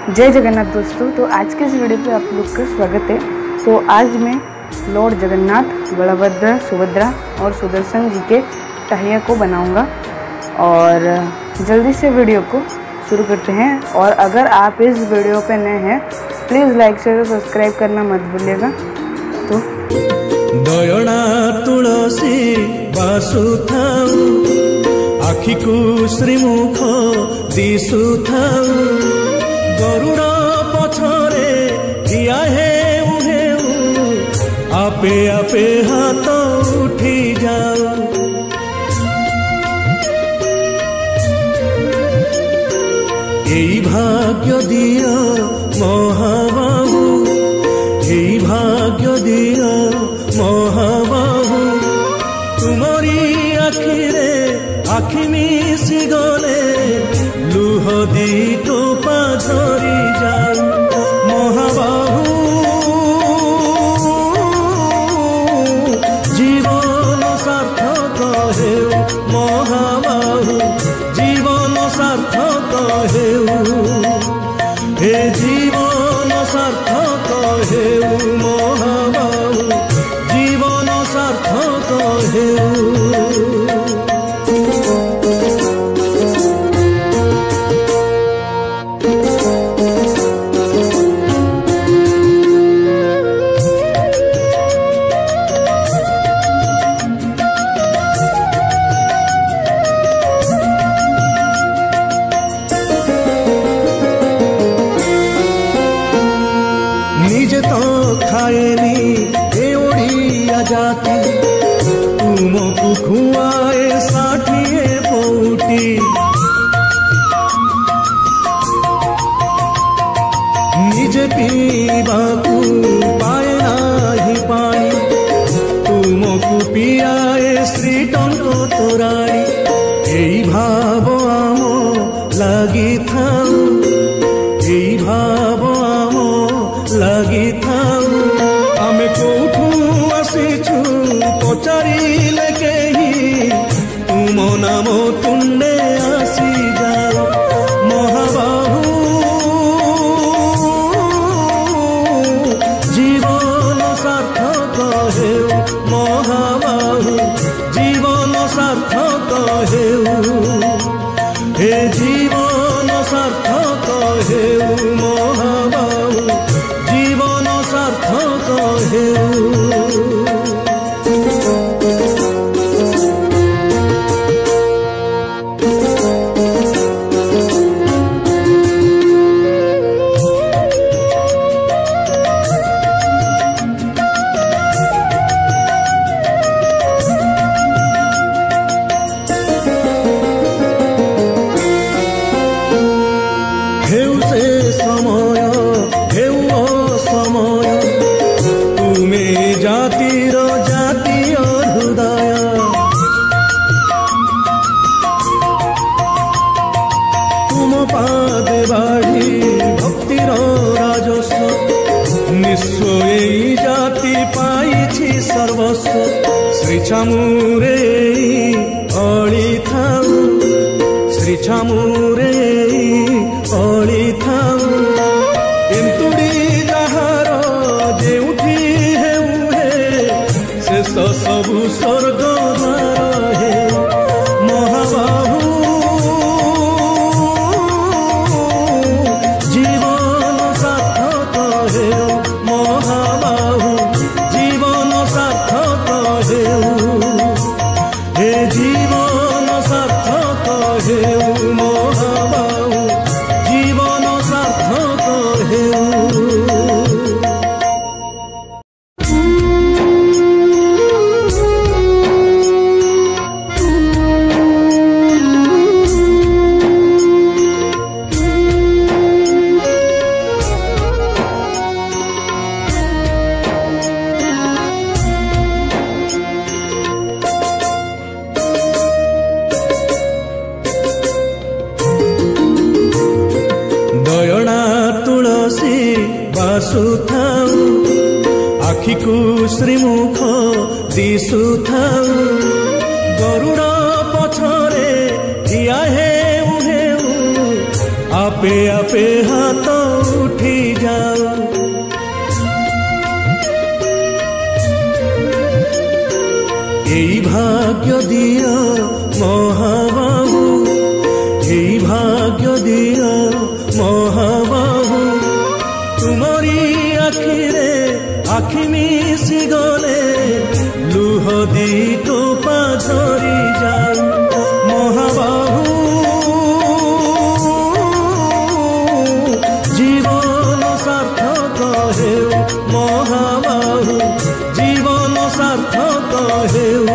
जय जगन्नाथ दोस्तों। तो आज के इस वीडियो पे आप लोग का स्वागत है। तो आज मैं लॉर्ड जगन्नाथ, बलभद्र, सुभद्रा और सुदर्शन जी के टहिया को बनाऊंगा और जल्दी से वीडियो को शुरू करते हैं। और अगर आप इस वीडियो पे नए हैं प्लीज़ लाइक शेयर और सब्सक्राइब करना मत भूलिएगा। तो दयना तुलसी बासुथाऊ आखि को श्रीमुख दिशुथाऊ गरुड़ पछरे ठिया हेउ हेउ आपे आपे हाथ उठी जाऊ। एई भाग्य दियो महाबाहु, एई भाग्य दियो महाबाहु तुमरी आखिरे आखि मिसी गले लुह दी टोपा झरी जाऊ। महाबाहु जीवन सार्थक हेउ, महाबाहु जीवन सार्थक हेउ, हे जीवन सार्थक हेउ, महाबाहु जीवन सार्थक हेउ। निजे तो खाएनी ए ओडिया जाति तुमको खुआए षाठिए पौटी। निजे पीबाकू पाए नाही पानी तुमको पियाए श्रीटंक तोराणी। एई भाव आम लगी थाऊ, एई भाव आम लगी थाऊ आमे कोठू आसीछु पचारिले केही तुम नाम तुंडे आसी जाओ। महाबाहु जीवन सार्थक हेउ, महाबाहु जीवन सार्थक हेउ, हे जीवन सार्थक हेउ, महाबाहु जीवन सार्थक हेउ। हेउ से समय हेउ असमय तुमे जातिर जातीय हृदय। तुम पादे बाढ़ी भक्तिर राजस्व निस्व एई जाति पाइछि सर्वस्व। श्री छामुरे अळी थाऊ, श्री छामुरे अळी थाऊ एंतुड़ी जाहार जेउठी हेउ हे शेष सबु स्वर्ग द्वार हे। महाबाहु जीवन सार्थक हेउ, महाबाहु जीवन सार्थक हेउ, हे जीवन सार्थक हेउ, महाबाहु जीवन सार्थक हेउ। दयना तुलसी बासुथाऊ आखि को श्रीमुख दिशुथाऊ गरुड़ पछरे ठिया हेउ हेउ आपे आपे हाथ भाग्य दिया महाबाहु এই भाग्य दिया महाबाहु तुमरी आखिरे आखि मिसी गले लुह दी टोपा झरी जाऊ महाबाहु जीवन सार्थक हेउ महाबाहु जीवन सार्थक हेउ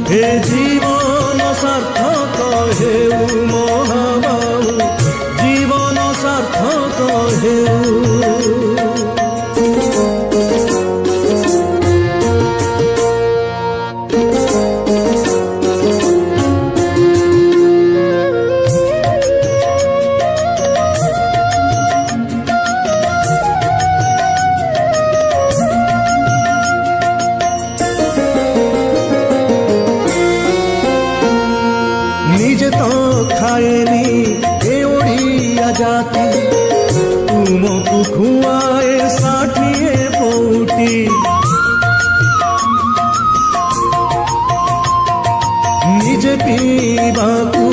हे जीवन सार्थक हेउ महाबाहु जीवन सार्थक हेउ निजे तो खाएनी ए ओडिया जाती तुमको खुआए षाठिए पौटी निजे पीवाकू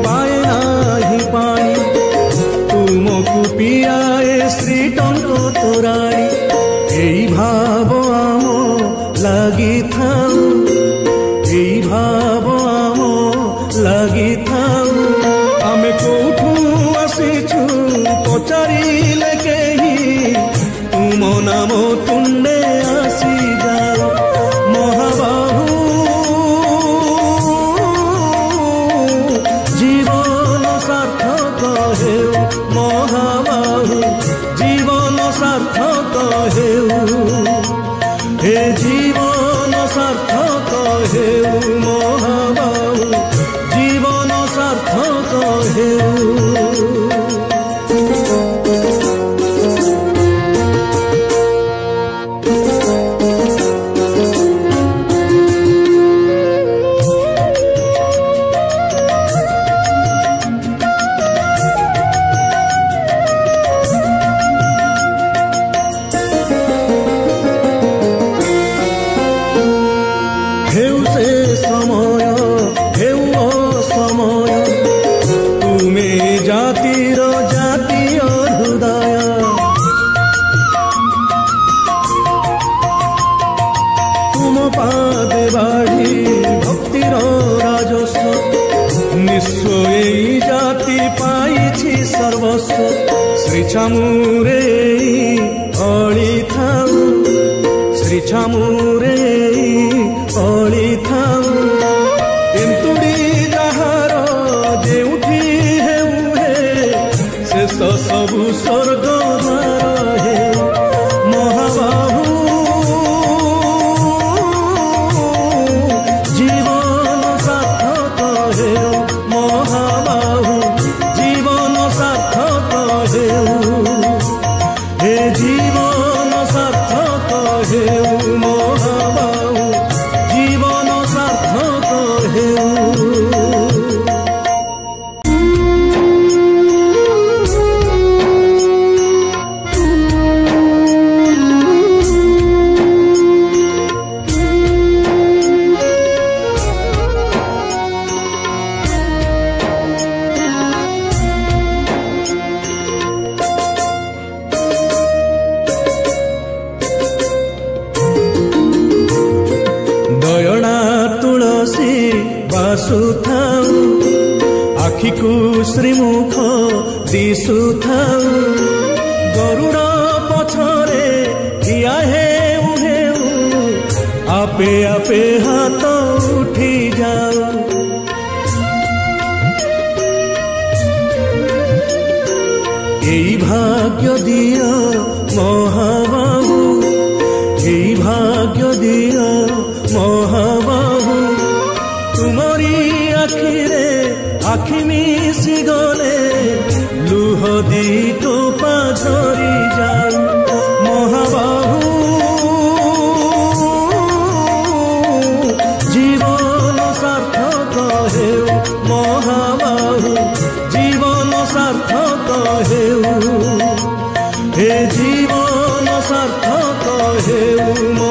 पाए नाही पानी तुमको पियाए श्रीटंक तोराणी एई भाव आम लगी थाऊ एई भाव आम लगी थाऊ आमे कोठू आसीछु पचारिले केही तुम नाम तुंडे आसी जाओ महाबाहु जीवन सार्थक हेउ महाबाहु जीवन सार्थक हेउ हे जीवन सार्थक हेउ महाबाहु जीवन सार्थक हेउ हेउ से समय हेउ असमय तुमे जातिर जातीय हृदय तुम पादे बाढ़ी भक्तिर राजस्व निस्व एई जाति पाइछि सर्वस्व श्री छामुरे अळी थाऊ श्री छामुरे अळी थाऊ एंतुड़ी जहार जेउठी हेउ हे शेष सबु स्वर्ग द्वार हे महाबाहु जीवन सार्थक हेउ महाबाहु जीवन सार्थक हेउ हे जीवन सार्थक हेउ महाबाहु जीवन सार्थक हेउ दयणा तुलसी बासुथाऊ आखिकू श्रीमुख दिशुथाऊ गरुड़ पछरे ठिया हेउ हेउ आपे आपे हाथ उठी जाऊ एई भाग्य दिया महाबाहु एई भाग्य दिया महाबाहु तुमरी आखिरे आखि मिसी गले लुह दी टोपा झरी जाऊ महाबाहु जीवन सार्थक हेउ महाबाहु जीवन सार्थक हेउ हे जीवन सार्थक हेउ।